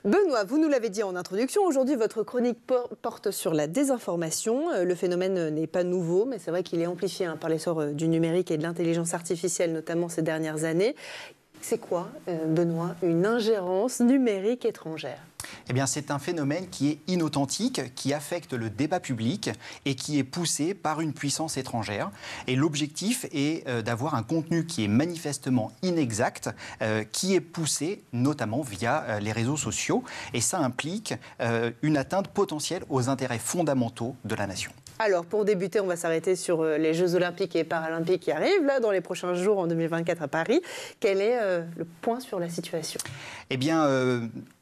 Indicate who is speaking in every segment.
Speaker 1: Benoît, vous nous l'avez dit en introduction, aujourd'hui votre chronique porte sur la désinformation. Le phénomène n'est pas nouveau, mais c'est vrai qu'il est amplifié par l'essor du numérique et de l'intelligence artificielle, notamment ces dernières années. C'est quoi, Benoît, une ingérence numérique étrangère ?
Speaker 2: Eh bien, c'est un phénomène qui est inauthentique, qui affecte le débat public et qui est poussé par une puissance étrangère. Et l'objectif est d'avoir un contenu qui est manifestement inexact, qui est poussé notamment via les réseaux sociaux. Et ça implique une atteinte potentielle aux intérêts fondamentaux de la nation.
Speaker 1: Alors, pour débuter, on va s'arrêter sur les Jeux Olympiques et Paralympiques qui arrivent là, dans les prochains jours en 2024 à Paris. Quel est le point sur la situation ?
Speaker 2: Eh bien,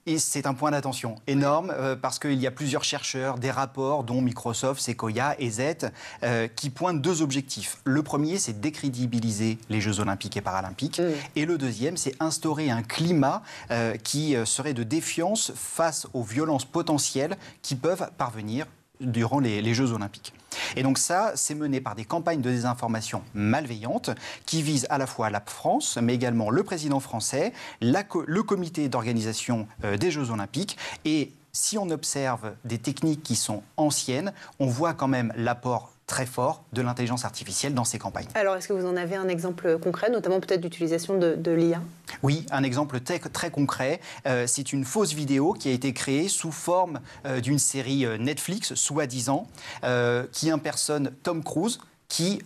Speaker 2: et c'est un point d'attention énorme parce qu'il y a plusieurs chercheurs, des rapports, dont Microsoft, Sequoia, EZ, qui pointent deux objectifs. Le premier, c'est décrédibiliser les Jeux Olympiques et Paralympiques. Et le deuxième, c'est instaurer un climat qui serait de défiance face aux violences potentielles qui peuvent parvenir durant les Jeux Olympiques. Et donc ça, c'est mené par des campagnes de désinformation malveillantes qui visent à la fois la France, mais également le président français, le comité d'organisation des Jeux Olympiques. Et si on observe des techniques qui sont anciennes, on voit quand même l'apport très fort de l'intelligence artificielle dans ces campagnes.
Speaker 1: Alors, est-ce que vous en avez un exemple concret, notamment peut-être d'utilisation de l'IA ?
Speaker 2: Oui, un exemple très concret. C'est une fausse vidéo qui a été créée sous forme d'une série Netflix, soi-disant, qui impersonne Tom Cruise, qui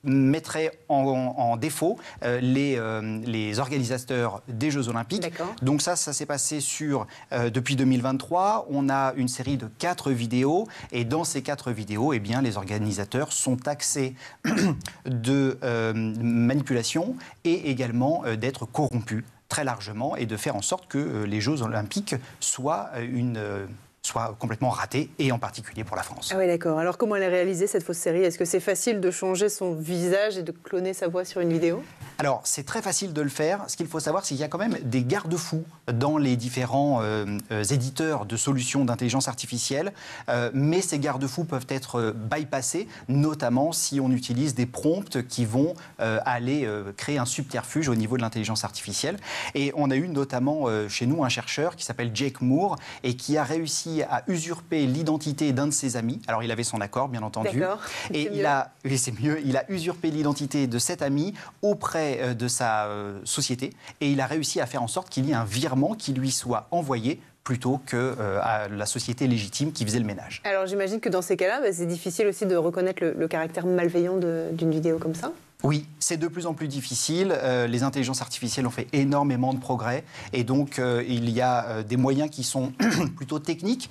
Speaker 2: mettrait en défaut les organisateurs des Jeux Olympiques.
Speaker 1: D'accord.
Speaker 2: Donc ça s'est passé depuis 2023. On a une série de 4 vidéos et dans ces 4 vidéos, eh bien, les organisateurs sont taxés de manipulation et également d'être corrompus très largement et de faire en sorte que les Jeux Olympiques soient complètement raté, et en particulier pour la France.
Speaker 1: Ah oui, d'accord. Alors comment elle est réalisée, cette fausse série ? Est-ce que c'est facile de changer son visage et de cloner sa voix sur une vidéo ?
Speaker 2: Alors, c'est très facile de le faire. Ce qu'il faut savoir, c'est qu'il y a quand même des garde-fous dans les différents éditeurs de solutions d'intelligence artificielle, mais ces garde-fous peuvent être bypassés, notamment si on utilise des prompts qui vont aller créer un subterfuge au niveau de l'intelligence artificielle. Et on a eu notamment chez nous un chercheur qui s'appelle Jake Moore et qui a réussi à usurper l'identité d'un de ses amis. Alors, il avait son accord, bien entendu.
Speaker 1: D'accord.
Speaker 2: Et il a usurpé l'identité de cet ami auprès de sa société. Et il a réussi à faire en sorte qu'il y ait un virement qui lui soit envoyé plutôt qu'à la société légitime qui faisait le ménage. Alors,
Speaker 1: j'imagine que dans ces cas-là, c'est difficile aussi de reconnaître le caractère malveillant d'une vidéo comme ça ?
Speaker 2: Oui, c'est de plus en plus difficile. Les intelligences artificielles ont fait énormément de progrès et donc il y a des moyens qui sont plutôt techniques,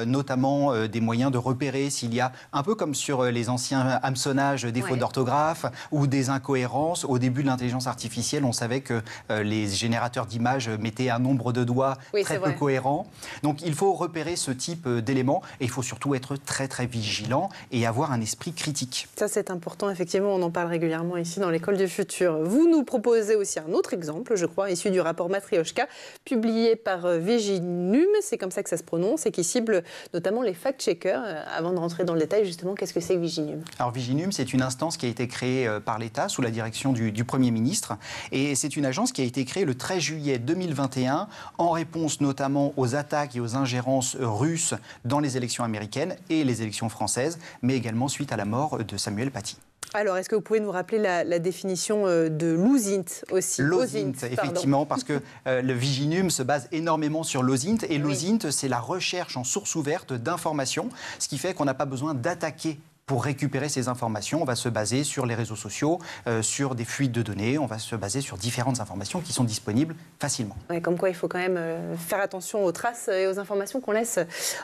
Speaker 2: notamment des moyens de repérer s'il y a, un peu comme sur les anciens hameçonnages, des fautes d'orthographe ou des incohérences. Au début de l'intelligence artificielle, on savait que les générateurs d'images mettaient un nombre de doigts très peu cohérent. Donc il faut repérer ce type d'éléments et il faut surtout être très très vigilant et avoir un esprit critique.
Speaker 1: Ça c'est important, effectivement, on en parle régulièrement ici dans l'école du futur. Vous nous proposez aussi un autre exemple, je crois, issu du rapport Matrioshka, publié par Viginum, c'est comme ça que ça se prononce, et qui cible notamment les fact-checkers. Avant de rentrer dans le détail, justement, qu'est-ce que c'est que Viginum ?
Speaker 2: Alors Viginum, c'est une instance qui a été créée par l'État sous la direction du Premier ministre, et c'est une agence qui a été créée le 13 juillet 2021 en réponse notamment aux attaques et aux ingérences russes dans les élections américaines et les élections françaises, mais également suite à la mort de Samuel Paty.
Speaker 1: Alors, est-ce que vous pouvez nous rappeler la définition de l'OSINT aussi ?
Speaker 2: L'OSINT, effectivement, parce que le Viginum se base énormément sur l'OSINT, et l'OSINT, c'est la recherche en source ouverte d'informations, ce qui fait qu'on n'a pas besoin d'attaquer. Pour récupérer ces informations, on va se baser sur les réseaux sociaux, sur des fuites de données, on va se baser sur différentes informations qui sont disponibles facilement.
Speaker 1: Ouais, comme quoi, il faut quand même faire attention aux traces et aux informations qu'on laisse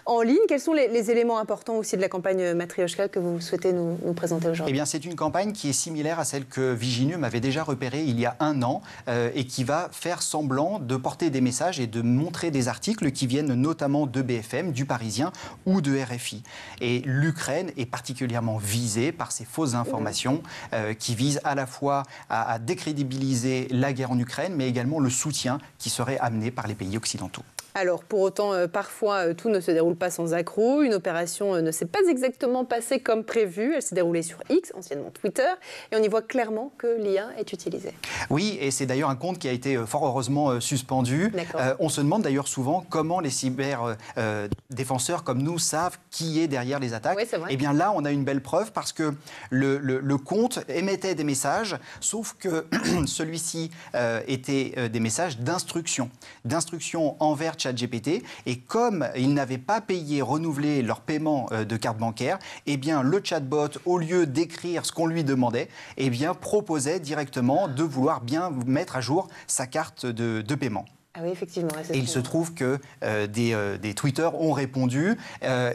Speaker 1: en ligne. Quels sont les éléments importants aussi de la campagne Matrioshka que vous souhaitez nous présenter aujourd'hui ?
Speaker 2: Eh bien, c'est une campagne qui est similaire à celle que Viginum avait déjà repérée il y a 1 an et qui va faire semblant de porter des messages et de montrer des articles qui viennent notamment de BFM, du Parisien ou de RFI. Et l'Ukraine est particulièrement visée par ces fausses informations qui visent à la fois à décrédibiliser la guerre en Ukraine, mais également le soutien qui serait amené par les pays occidentaux.
Speaker 1: Alors, pour autant, parfois, tout ne se déroule pas sans accroc. Une opération ne s'est pas exactement passée comme prévu. Elle s'est déroulée sur X, anciennement Twitter, et on y voit clairement que l'IA est utilisée.
Speaker 2: Oui, et c'est d'ailleurs un compte qui a été fort heureusement suspendu. On se demande d'ailleurs souvent comment les cyberdéfenseurs comme nous savent qui est derrière les attaques.
Speaker 1: Oui, c'est vrai.
Speaker 2: Et bien là, on a une belle preuve parce que le compte émettait des messages, sauf que celui-ci était des messages d'instruction envers ChatGPT, et comme ils n'avaient pas renouvelé leur paiement de carte bancaire, eh bien le chatbot, au lieu d'écrire ce qu'on lui demandait, eh bien proposait directement de vouloir bien mettre à jour sa carte de paiement.
Speaker 1: Ah oui, effectivement.
Speaker 2: Et il se trouve que des tweeters ont répondu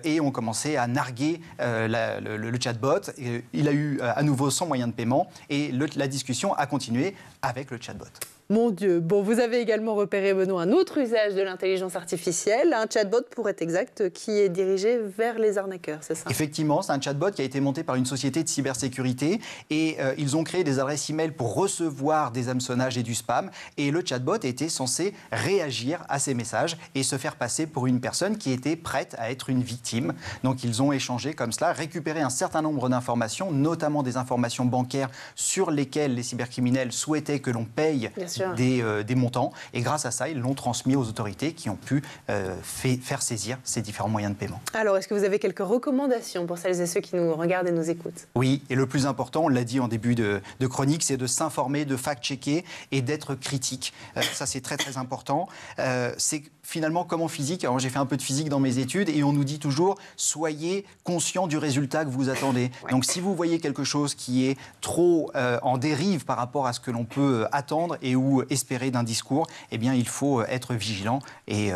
Speaker 2: et ont commencé à narguer le chatbot. Et il a eu à nouveau son moyen de paiement et la discussion a continué avec le chatbot.
Speaker 1: Mon Dieu. Bon, vous avez également repéré, Benoît, un autre usage de l'intelligence artificielle, un chatbot pour être exact, qui est dirigé vers les arnaqueurs, c'est ça?
Speaker 2: Effectivement, c'est un chatbot qui a été monté par une société de cybersécurité et ils ont créé des adresses e-mail pour recevoir des hameçonnages et du spam. Et le chatbot était censé réagir à ces messages et se faire passer pour une personne qui était prête à être une victime. Donc ils ont échangé comme cela, récupéré un certain nombre d'informations, notamment des informations bancaires sur lesquelles les cybercriminels souhaitaient que l'on paye des montants. Et grâce à ça, ils l'ont transmis aux autorités qui ont pu faire saisir ces différents moyens de paiement.
Speaker 1: Alors, est-ce que vous avez quelques recommandations pour celles et ceux qui nous regardent et nous écoutent?
Speaker 2: Oui, et le plus important, on l'a dit en début de chronique, c'est de s'informer, de fact-checker et d'être critique. Ça, c'est très, très important. C'est finalement comme en physique. Alors, j'ai fait un peu de physique dans mes études et on nous dit toujours soyez conscient du résultat que vous attendez. Ouais. Donc, si vous voyez quelque chose qui est trop en dérive par rapport à ce que l'on peut attendre et ou espérer d'un discours, eh bien, il faut être vigilant et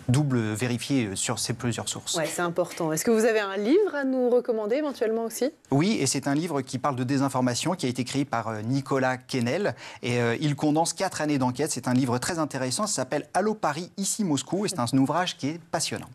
Speaker 2: double vérifier sur ces plusieurs sources.
Speaker 1: Oui, c'est important. Est-ce que vous avez un livre à nous recommander éventuellement aussi?
Speaker 2: Oui, et c'est un livre qui parle de désinformation qui a été créé par Nicolas Quesnel et il condense 4 années d'enquête. C'est un livre très intéressant. Ça s'appelle Allô Paris, ici Moscou et c'est un ouvrage qui est passionnant.